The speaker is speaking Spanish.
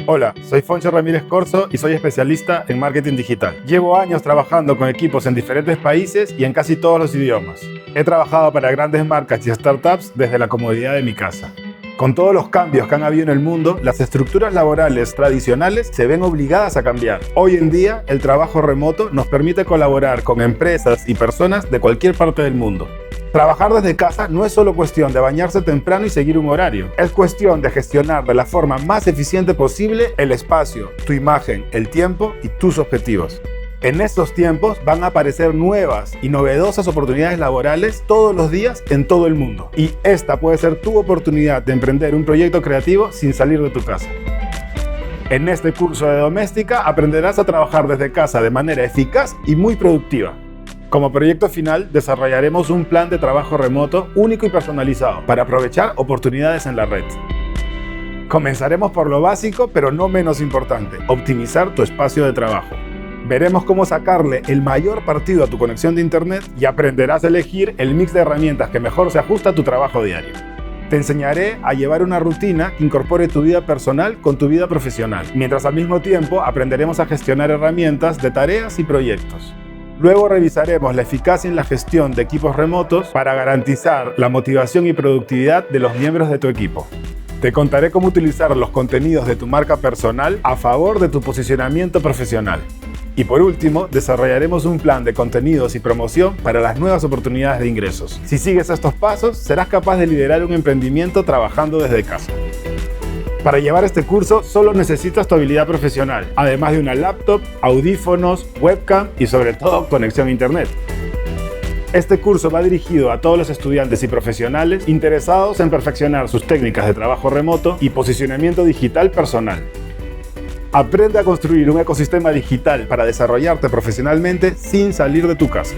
Hola, soy Foncho Ramírez Corzo y soy especialista en marketing digital. Llevo años trabajando con equipos en diferentes países y en casi todos los idiomas. He trabajado para grandes marcas y startups desde la comodidad de mi casa. Con todos los cambios que han habido en el mundo, las estructuras laborales tradicionales se ven obligadas a cambiar. Hoy en día, el trabajo remoto nos permite colaborar con empresas y personas de cualquier parte del mundo. Trabajar desde casa no es solo cuestión de bañarse temprano y seguir un horario. Es cuestión de gestionar de la forma más eficiente posible el espacio, tu imagen, el tiempo y tus objetivos. En estos tiempos van a aparecer nuevas y novedosas oportunidades laborales todos los días en todo el mundo. Y esta puede ser tu oportunidad de emprender un proyecto creativo sin salir de tu casa. En este curso de doméstica aprenderás a trabajar desde casa de manera eficaz y muy productiva. Como proyecto final, desarrollaremos un plan de trabajo remoto único y personalizado para aprovechar oportunidades en la red. Comenzaremos por lo básico, pero no menos importante: optimizar tu espacio de trabajo. Veremos cómo sacarle el mayor partido a tu conexión de internet y aprenderás a elegir el mix de herramientas que mejor se ajusta a tu trabajo diario. Te enseñaré a llevar una rutina que incorpore tu vida personal con tu vida profesional, mientras al mismo tiempo aprenderemos a gestionar herramientas de tareas y proyectos. Luego revisaremos la eficacia en la gestión de equipos remotos para garantizar la motivación y productividad de los miembros de tu equipo. Te contaré cómo utilizar los contenidos de tu marca personal a favor de tu posicionamiento profesional. Y por último, desarrollaremos un plan de contenidos y promoción para las nuevas oportunidades de ingresos. Si sigues estos pasos, serás capaz de liderar un emprendimiento trabajando desde casa. Para llevar este curso solo necesitas tu habilidad profesional, además de una laptop, audífonos, webcam y sobre todo conexión a internet. Este curso va dirigido a todos los estudiantes y profesionales interesados en perfeccionar sus técnicas de trabajo remoto y posicionamiento digital personal. Aprende a construir un ecosistema digital para desarrollarte profesionalmente sin salir de tu casa.